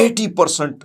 80%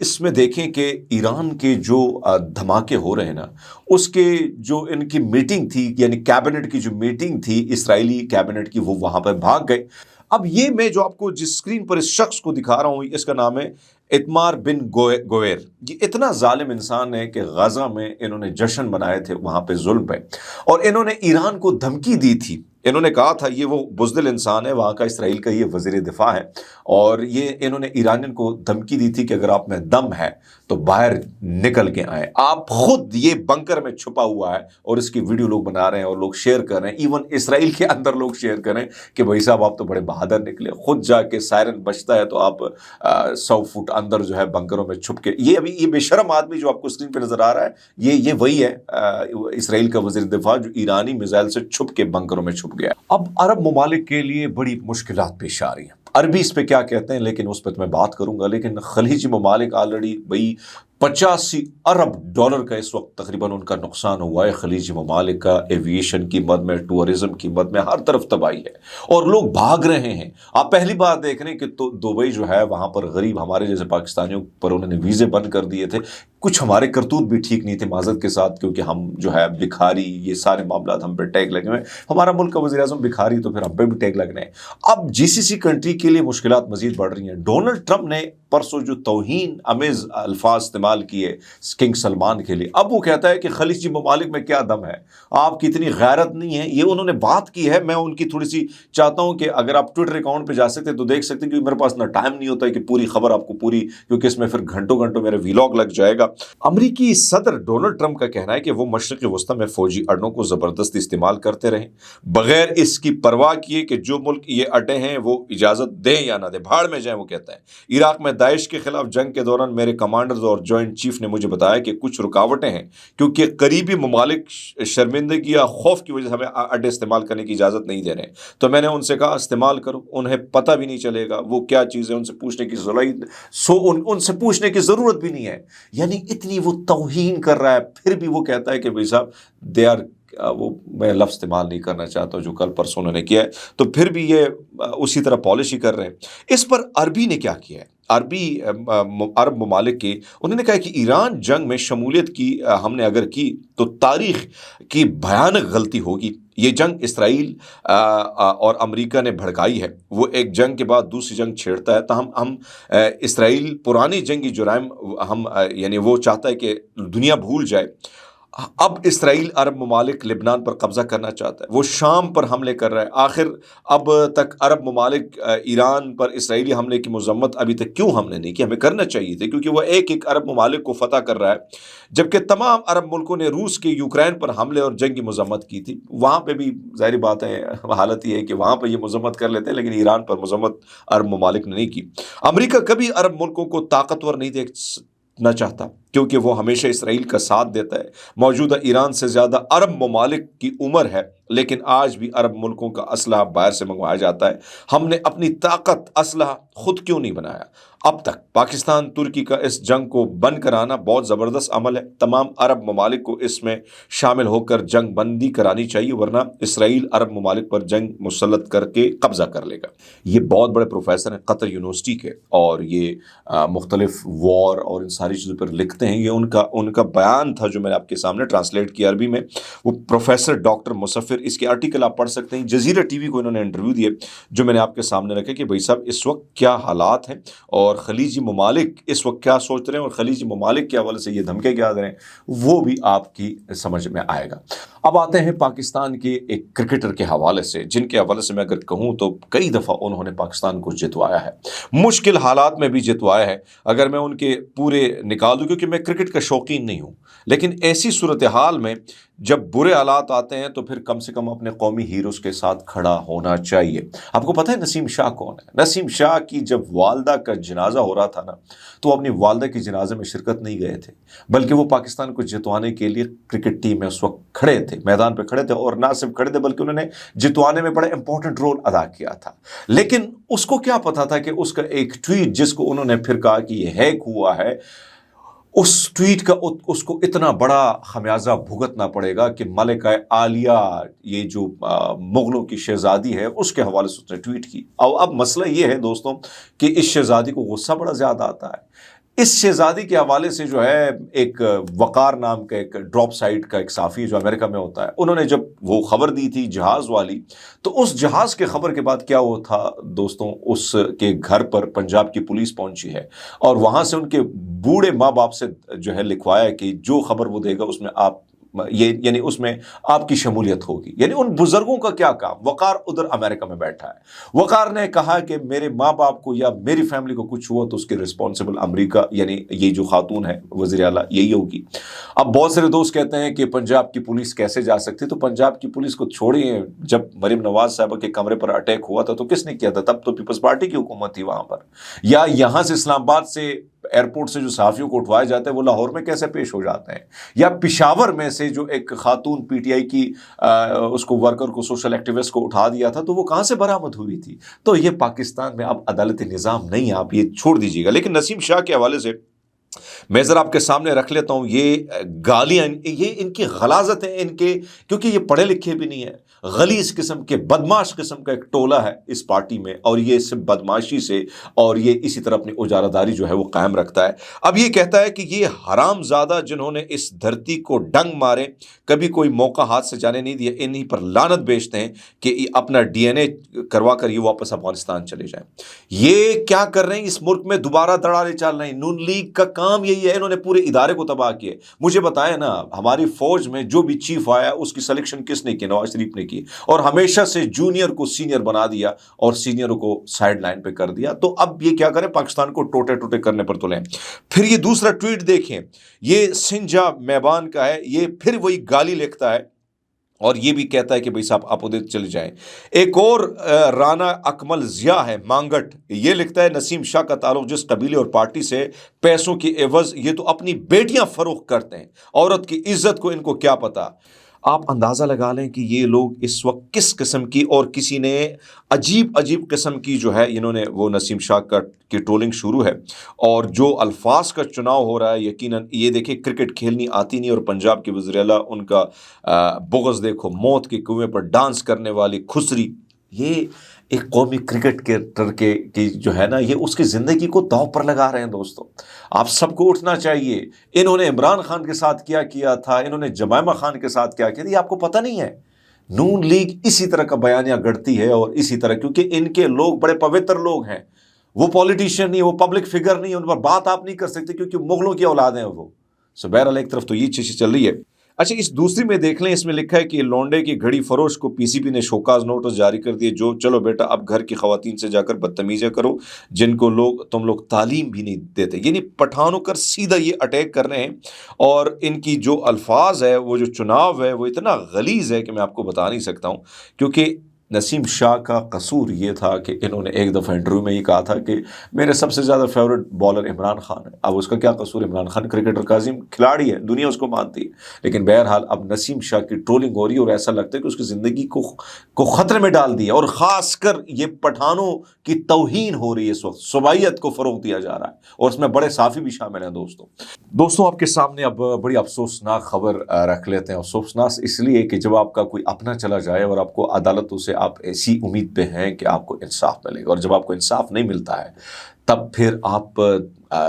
اس میں دیکھیں کہ ایران کے جو دھماکے ہو رہے ہیں نا، اس کے جو ان کی میٹنگ تھی، یعنی کیبنٹ کی جو میٹنگ تھی اسرائیلی کیبنٹ کی، وہ وہاں پہ بھاگ گئے۔ اب یہ میں جو آپ کو جس اسکرین پر اس شخص کو دکھا رہا ہوں، اس کا نام ہے اتمار بن گویر۔ یہ اتنا ظالم انسان ہے کہ غزہ میں انہوں نے جشن منائے تھے وہاں پہ ظلم پہ، اور انہوں نے ایران کو دھمکی دی تھی۔ انہوں نے کہا تھا، یہ وہ بزدل انسان ہے وہاں کا، اسرائیل کا یہ وزیر دفاع ہے، اور یہ انہوں نے ایرانین کو دھمکی دی تھی کہ اگر آپ میں دم ہے تو باہر نکل کے آئیں۔ آپ خود یہ بنکر میں چھپا ہوا ہے اور اس کی ویڈیو لوگ بنا رہے ہیں اور لوگ شیئر کر رہے ہیں، ایون اسرائیل کے اندر لوگ شیئر کریں کہ بھائی صاحب آپ تو بڑے بہادر نکلے، خود جا کے سائرن بجتا ہے تو آپ 100 فٹ اندر جو ہے بنکروں میں چھپ کے۔ یہ بے شرم آدمی جو آپ کو اسکرین پہ نظر آ رہا ہے، یہ وہی ہے اسرائیل کا وزیر دفاع جو ایرانی میزائل سے چھپ کے بنکروں میں چھپ گیا۔ اب عرب ممالک کے لیے بڑی مشکلات پیش آ رہی ہیں۔ عربی اس پہ کیا کہتے ہیں لیکن اس پہ تو میں بات کروں گا، لیکن خلیجی ممالک آلریڈی بھائی 85 ارب ڈالر کا اس وقت تقریباً ان کا نقصان ہوا ہے۔ خلیجی ممالک کا ایویشن کی مد میں، ٹورزم کی مد میں، ہر طرف تباہی ہے اور لوگ بھاگ رہے ہیں۔ آپ پہلی بار دیکھ رہے ہیں کہ دبئی جو ہے وہاں پر غریب ہمارے جیسے پاکستانیوں پر انہوں نے ویزے بند کر دیے تھے۔ کچھ ہمارے کرتوت بھی ٹھیک نہیں تھے معذرت کے ساتھ، کیونکہ ہم جو ہے بھکاری، یہ سارے معاملات ہم پہ ٹیگ لگے ہوئے ہیں۔ ہمارا ملک کا وزیر اعظم بھکاری تو پھر ہم پہ بھی ٹیگ لگنے ہیں۔ اب جی سی سی کنٹری کے لیے مشکلات مزید بڑھ رہی ہیں۔ ڈونلڈ ٹرمپ نے پرسوں جو توہین امیز الفاظ استعمال کیے کنگ سلمان کے لیے، اب وہ کہتا ہے کہ خلیجی ممالک میں کیا دم ہے، آپ کی اتنی غیرت نہیں ہے۔ یہ انہوں نے بات کی ہے، میں ان کی تھوڑی سی چاہتا ہوں کہ اگر آپ ٹویٹر اکاؤنٹ پہ جا سکتے تو دیکھ سکتے ہیں، کیونکہ میرے پاس نہ ٹائم نہیں ہوتا ہے کہ پوری خبر آپ کو پوری، کیونکہ اس میں پھر گھنٹوں میرے ویلاگ لگ جائے گا۔ امریکی صدر ڈونلڈ ٹرمپ کا کہنا ہے کہ وہ مشرق وسطی میں فوجی اڈوں کو زبردستی استعمال کرتے رہیں، بغیر اس کی پرواہ کیے کہ جو ملک یہ اڈے ہیں وہ اجازت دیں یا نہ دیں، بھاڑ میں جائیں۔ وہ کہتا ہے عراق میں داعش کے خلاف جنگ کے دوران میرے کمانڈرز اور جوائنٹ چیف نے مجھے بتایا کہ کچھ رکاوٹیں ہیں، کیونکہ قریبی ممالک شرمندگی یا خوف کی وجہ سے ہمیں اڈے استعمال کرنے کی اجازت نہیں دے رہے ہیں، تو میں نے ان سے کہا استعمال کرو، انہیں پتہ بھی نہیں چلے گا وہ کیا چیز ہے، ان سے پوچھنے کی ان سے پوچھنے کی ضرورت بھی نہیں ہے۔ یعنی اتنی وہ توہین کر رہا ہے، پھر بھی وہ کہتا ہے کہ بھائی صاحب دے آر، وہ میں لفظ استعمال نہیں کرنا چاہتا جو کل پرسوں انہوں نے کیا ہے، تو پھر بھی یہ اسی طرح پالیسی کر رہے ہیں۔ اس پر عربی نے کیا کیا ہے، عرب ممالک کے انہوں نے کہا کہ ایران جنگ میں شمولیت کی ہم نے اگر کی تو تاریخ کی بھیانک غلطی ہوگی۔ یہ جنگ اسرائیل اور امریکہ نے بھڑکائی ہے، وہ ایک جنگ کے بعد دوسری جنگ چھیڑتا ہے، تاہم ہم اسرائیل پرانی جنگی جرائم یعنی وہ چاہتا ہے کہ دنیا بھول جائے۔ اب اسرائیل عرب ممالک لبنان پر قبضہ کرنا چاہتا ہے، وہ شام پر حملے کر رہا ہے۔ آخر اب تک عرب ممالک ایران پر اسرائیلی حملے کی مذمت ابھی تک کیوں ہم نے نہیں کی؟ ہمیں کرنا چاہیے تھے، کیونکہ وہ ایک عرب ممالک کو فتح کر رہا ہے، جبکہ تمام عرب ملکوں نے روس کے یوکرین پر حملے اور جنگ کی مذمت کی تھی۔ وہاں پہ بھی ظاہری بات ہے، حالت یہ ہے کہ وہاں پہ یہ مذمت کر لیتے ہیں، لیکن ایران پر مذمت عرب ممالک نے نہیں کی۔ امریکہ کبھی عرب ملکوں کو طاقتور نہیں دیکھنا چاہتا، کیونکہ وہ ہمیشہ اسرائیل کا ساتھ دیتا ہے۔ موجودہ ایران سے زیادہ عرب ممالک کی عمر ہے، لیکن آج بھی عرب ملکوں کا اسلحہ باہر سے منگوایا جاتا ہے۔ ہم نے اپنی طاقت اسلحہ خود کیوں نہیں بنایا اب تک؟ پاکستان ترکی کا اس جنگ کو بند کرانا بہت زبردست عمل ہے، تمام عرب ممالک کو اس میں شامل ہو کر جنگ بندی کرانی چاہیے، ورنہ اسرائیل عرب ممالک پر جنگ مسلط کر کے قبضہ کر لے گا۔ یہ بہت بڑے پروفیسر ہیں قطر یونیورسٹی کے، اور یہ مختلف وار اور ان ساری چیزوں پر لکھتے ہیں۔ یہ ان کا بیان تھا جو میں نے آپ کے سامنے ٹرانسلیٹ کیا عربی میں، وہ پروفیسر ڈاکٹر مصفر، اس کے آرٹیکل آپ پڑھ سکتے ہیں۔ جزیرہ ٹی وی کو انہوں نے انٹرویو دیے جو میں نے آپ کے سامنے رکھے کہ بھائی صاحب اس وقت کیا حالات ہیں اور خلیجی ممالک اس وقت کیا سوچ رہے ہیں، اور خلیجی ممالک کے حوالے سے یہ دھمکے کیا دے رہے ہیں، وہ بھی آپ کی سمجھ میں آئے گا۔ اب آتے ہیں پاکستان کے ایک کرکٹر کے حوالے سے، جن کے حوالے سے میں اگر کہوں تو کئی دفعہ انہوں نے پاکستان کو جتوایا ہے، مشکل حالات میں بھی جتوایا ہے۔ اگر میں ان کے پورے نکال دوں، کیونکہ میں کرکٹ کا شوقین نہیں ہوں، لیکن ایسی صورتحال میں جب برے حالات آتے ہیں تو پھر کم سے کم اپنے قومی ہیروز کے ساتھ کھڑا ہونا چاہیے۔ آپ کو پتہ ہے نسیم شاہ کون ہے؟ نسیم شاہ کی جب والدہ کا جنازہ ہو رہا تھا نا، تو وہ اپنی والدہ کے جنازے میں شرکت نہیں گئے تھے، بلکہ وہ پاکستان کو جتوانے کے لیے کرکٹ ٹیم میں اس وقت کھڑے تھے، میدان پہ کھڑے تھے، اور نہ صرف کھڑے تھے بلکہ انہوں نے جتوانے میں بڑا امپورٹنٹ رول ادا کیا تھا۔ لیکن اس کو کیا پتا تھا کہ اس کا ایک ٹویٹ جس کو انہوں نے پھر کہا کہ یہ ہیک ہوا ہے، اس ٹویٹ کا اس کو اتنا بڑا خمیازہ بھگتنا پڑے گا کہ ملکہ عالیہ، یہ جو مغلوں کی شہزادی ہے، اس کے حوالے سے اس نے ٹویٹ کی۔ اب مسئلہ یہ ہے دوستوں کہ اس شہزادی کو غصہ بڑا زیادہ آتا ہے۔ اس شہزادی کے حوالے سے جو ہے ایک وقار نام کا ایک ڈراپ سائٹ کا ایک صحافی جو امریکہ میں ہوتا ہے، انہوں نے جب وہ خبر دی تھی جہاز والی، تو اس جہاز کے خبر کے بعد کیا ہوا تھا دوستوں، اس کے گھر پر پنجاب کی پولیس پہنچی ہے اور وہاں سے ان کے بوڑھے ماں باپ سے جو ہے لکھوایا کہ جو خبر وہ دے گا اس میں آپ یہ یعنی اس میں آپ کی شمولیت ہوگی۔ یعنی ان بزرگوں کا کیا کام، وقار ادھر امریکہ میں بیٹھا ہے، وقار نے کہا کہ میرے ماں باپ کو یا میری فیملی کو کچھ ہوا تو اس کے رسپانسبل امریکہ، یعنی یہ جو خاتون ہے وزیر اعلیٰ، یہی ہوگی۔ اب بہت سارے دوست کہتے ہیں کہ پنجاب کی پولیس کیسے جا سکتی، تو پنجاب کی پولیس کو چھوڑیے، جب مریم نواز صاحبہ کے کمرے پر اٹیک ہوا تھا تو کس نے کیا تھا؟ تب تو پیپلز پارٹی کی حکومت تھی وہاں پر۔ یا یہاں سے اسلام آباد سے ایئرپورٹ سے جو صحافیوں کو اٹھوائے جاتے ہیں وہ لاہور میں کیسے پیش ہو جاتے ہیں؟ یا پشاور میں سے جو ایک خاتون پی ٹی آئی کی اس کو ورکر کو، سوشل ایکٹیوسٹ کو اٹھا دیا تھا تو وہ کہاں سے برآمد ہوئی تھی؟ تو یہ پاکستان میں اب عدالتی نظام نہیں ہے، آپ یہ چھوڑ دیجیے گا۔ لیکن نسیم شاہ کے حوالے سے میں ذرا آپ کے سامنے رکھ لیتا ہوں یہ گالیاں، یہ ان کی غلاظت ہے، ان کے، کیونکہ یہ پڑھے لکھے بھی نہیں ہیں، غلیظ قسم کے بدماش قسم کا ایک ٹولہ ہے اس پارٹی میں، اور یہ صرف بدماشی سے اور یہ اسی طرح اپنی اجارہ داری جو ہے وہ قائم رکھتا ہے۔ اب یہ کہتا ہے کہ یہ حرام زادہ جنہوں نے اس دھرتی کو ڈنگ مارے، کبھی کوئی موقع ہاتھ سے جانے نہیں دیا، انہی پر لعنت بیچتے ہیں کہ یہ اپنا ڈی این اے کروا کر یہ واپس افغانستان چلے جائیں۔ یہ کیا کر رہے ہیں؟ اس ملک میں دوبارہ دڑارے چل رہے ہیں۔ نون لیگ کا کام یہی ہے، انہوں نے پورے ادارے کو تباہ کیا۔ مجھے بتائیں نا، ہماری فوج میں جو بھی چیف آیا اس کی سلیکشن کس نے کی؟ نواز شریف نے کی، اور ہمیشہ سے جونیئر کو سینئر بنا دیا اور سینئروں کو سائیڈ لائن پہ کر دیا۔ تو اب یہ کیا کریں؟ پاکستان کو ٹوٹے ٹوٹے کرنے پر تلیں۔ پھر یہ دوسرا ٹویٹ دیکھیں، یہ سنجا میبان کا ہے، یہ پھر وہی گالی لکھتا ہے اور یہ بھی کہتا ہے کہ بھائی صاحب آپ ادھر چلے جائیں۔ ایک اور رانا اکمل ضیاء ہے مانگٹ، یہ لکھتا ہے نسیم شاہ کا تعلق جس قبیلے اور پارٹی سے، پیسوں کی عوض یہ تو اپنی بیٹیاں فروخت کرتے ہیں، عورت کی عزت کو ان کو کیا پتا۔ آپ اندازہ لگا لیں کہ یہ لوگ اس وقت کس قسم کی، اور کسی نے عجیب عجیب قسم کی جو ہے انہوں نے وہ نسیم شاہ کی ٹرولنگ شروع ہے، اور جو الفاظ کا چناؤ ہو رہا ہے یقیناً یہ دیکھیں، کرکٹ کھیلنی آتی نہیں اور پنجاب کے وزیر اعلیٰ ان کا بغض دیکھو، موت کے کنویں پر ڈانس کرنے والی خسری، یہ ایک قومی کرکٹر کی جو ہے نا، یہ اس کی زندگی کو داؤ پر لگا رہے ہیں۔ دوستوں آپ سب کو اٹھنا چاہیے۔ انہوں نے عمران خان کے ساتھ کیا تھا، انہوں نے جمائمہ خان کے ساتھ کیا تھا، یہ آپ کو پتہ نہیں ہے۔ نون لیگ اسی طرح کا بیانیہ گڑتی ہے، اور اسی طرح، کیونکہ ان کے لوگ بڑے پوتر لوگ ہیں، وہ پولیٹیشین نہیں، وہ پبلک فگر نہیں، ان پر بات آپ نہیں کر سکتے کیونکہ مغلوں کی اولاد ہیں وہ۔ بہرحال ایک طرف تو یہ چیزیں چل رہی ہے۔ اچھا، اس دوسری میں دیکھ لیں، اس میں لکھا ہے کہ لونڈے کی گھڑی فروش کو پی سی بی نے شوکاز نوٹس جاری کر دیے، جو چلو بیٹا اب گھر کی خواتین سے جا کر بدتمیزیاں کرو جن کو تم لوگ تعلیم بھی نہیں دیتے۔ یعنی پٹھانوں کر سیدھا یہ اٹیک کر رہے ہیں، اور ان کی جو الفاظ ہے، وہ جو چناؤ ہے، وہ اتنا غلیظ ہے کہ میں آپ کو بتا نہیں سکتا ہوں۔ کیونکہ نسیم شاہ کا قصور یہ تھا کہ انہوں نے ایک دفعہ انٹرویو میں یہ کہا تھا کہ میرے سب سے زیادہ فیورٹ بالر عمران خان ہے۔ اب اس کا کیا قصور؟ عمران خان کرکٹر کا عظیم کھلاڑی ہے، دنیا اس کو مانتی ہے، لیکن بہرحال اب نسیم شاہ کی ٹرولنگ ہو رہی ہے اور ایسا لگتا ہے کہ اس کی زندگی کو خطرے میں ڈال دیا، اور خاص کر یہ پٹھانوں کی توہین ہو رہی ہے اس وقت، صوبائیت کو فروغ دیا جا رہا ہے، اور اس میں بڑے صحافی بھی شامل ہیں۔ دوستوں آپ کے سامنے اب بڑی افسوسناک خبر رکھ لیتے ہیں۔ افسوسناک اس لیے کہ جب آپ کا کوئی اپنا چلا جائے اور آپ کو عدالتوں سے آپ ایسی امید پہ ہیں کہ آپ کو انصاف ملے گا، اور جب آپ کو انصاف نہیں ملتا ہے تب پھر آپ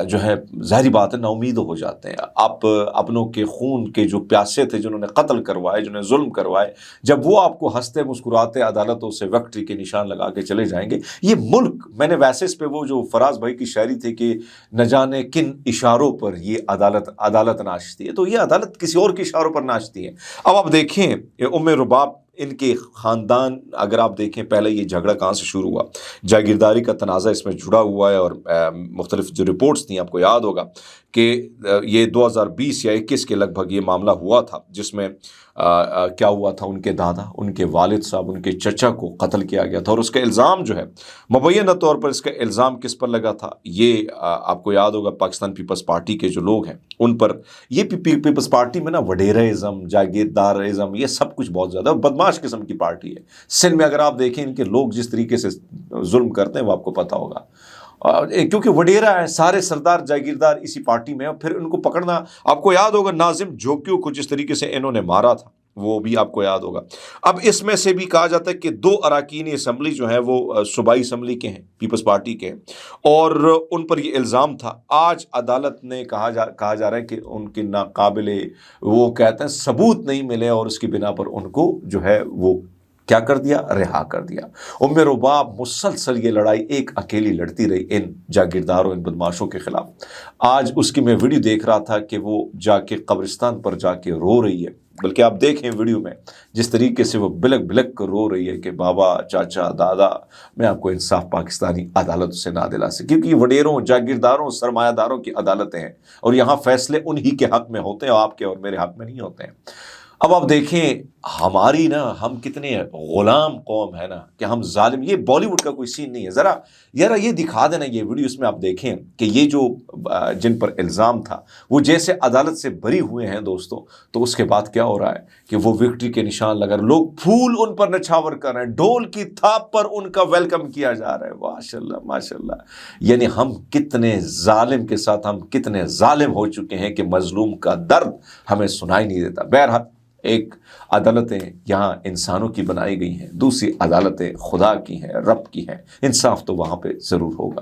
جو ہے ظاہری بات ہے نا امید ہو جاتے ہیں۔ آپ اپنوں کے خون کے جو پیاسے تھے، جنہوں نے قتل کروائے، جنہوں نے ظلم کروائے، جب وہ آپ کو ہنستے مسکراتے عدالتوں سے وکٹری کے نشان لگا کے چلے جائیں گے، یہ ملک، میں نے ویسے اس پہ وہ جو فراز بھائی کی شاعری تھی کہ نہ جانے کن اشاروں پر یہ عدالت ناچتی ہے، تو یہ عدالت کسی اور کے اشاروں پر ناچتی ہے۔ اب آپ دیکھیں ام رباب، ان کے خاندان، اگر آپ دیکھیں پہلے یہ جھگڑا کہاں سے شروع ہوا، جاگیرداری کا تنازع اس میں جڑا ہوا ہے، اور مختلف جو رپورٹس تھیں آپ کو یاد ہوگا کہ یہ 2020 یا 21 کے لگ بھگ یہ معاملہ ہوا تھا، جس میں کیا ہوا تھا، ان کے دادا، ان کے والد صاحب، ان کے چچا کو قتل کیا گیا تھا، اور اس کا الزام جو ہے مبینہ طور پر اس کا الزام کس پر لگا تھا؟ یہ آپ کو یاد ہوگا پاکستان پیپلز پارٹی کے جو لوگ ہیں ان پر۔ یہ پیپلز پارٹی میں نا وڈیرازم، جاگیردارازم، یہ سب کچھ بہت زیادہ بدماش قسم کی پارٹی ہے۔ سندھ میں اگر آپ دیکھیں ان کے لوگ جس طریقے سے ظلم کرتے ہیں وہ آپ کو پتہ ہوگا، کیونکہ وڈیرا ہے، سارے سردار جاگیردار اسی پارٹی میں ہیں۔ پھر ان کو پکڑنا، آپ کو یاد ہوگا ناظم جھوکیوں کو جس طریقے سے انہوں نے مارا تھا، وہ بھی آپ کو یاد ہوگا۔ اب اس میں سے بھی کہا جاتا ہے کہ 2 اراکین اسمبلی جو ہیں وہ صوبائی اسمبلی کے ہیں، پیپلز پارٹی کے ہیں، اور ان پر یہ الزام تھا۔ آج عدالت نے کہا جا رہا ہے کہ ان کے ناقابل، وہ کہتے ہیں ثبوت نہیں ملے، اور اس کی بنا پر ان کو جو ہے وہ کیا کر دیا، رہا کر دیا۔ ام رباب مسلسل یہ لڑائی ایک اکیلی لڑتی رہی ان جاگیرداروں، ان بدماشوں کے خلاف۔ آج اس کی میں ویڈیو دیکھ رہا تھا کہ وہ جا کے قبرستان پر جا کے رو رہی ہے، بلکہ آپ دیکھیں ویڈیو میں جس طریقے سے وہ بلک بلک کر رو رہی ہے کہ بابا، چاچا، دادا، میں آپ کو انصاف پاکستانی عدالت سے نہ دلا سکے، کیونکہ یہ وڈیروں، جاگیرداروں، سرمایہ داروں کی عدالتیں ہیں، اور یہاں فیصلے انہی کے حق میں ہوتے ہیں، آپ کے اور میرے حق میں نہیں ہوتے ہیں۔ اب آپ دیکھیں ہماری نا، ہم کتنے غلام قوم ہے نا کہ ہم ظالم، یہ بالی ووڈ کا کوئی سین نہیں ہے۔ ذرا یہ دکھا دینا، یہ ویڈیو اس میں آپ دیکھیں کہ یہ جو جن پر الزام تھا وہ جیسے عدالت سے بری ہوئے ہیں دوستوں، تو اس کے بعد کیا ہو رہا ہے کہ وہ وکٹری کے نشان لگا رہے، لوگ پھول ان پر نچھاور کر رہے ہیں، ڈھول کی تھاپ پر ان کا ویلکم کیا جا رہا ہے۔ ماشاءاللہ ماشاءاللہ، یعنی ہم کتنے ظالم کے ساتھ، ہم کتنے ظالم ہو چکے ہیں کہ مظلوم کا درد ہمیں سنائی نہیں دیتا۔ بہرحال ایک عدالتیں یہاں انسانوں کی بنائی گئی ہیں، دوسری عدالتیں خدا کی ہیں، رب کی ہیں، انصاف تو وہاں پہ ضرور ہوگا۔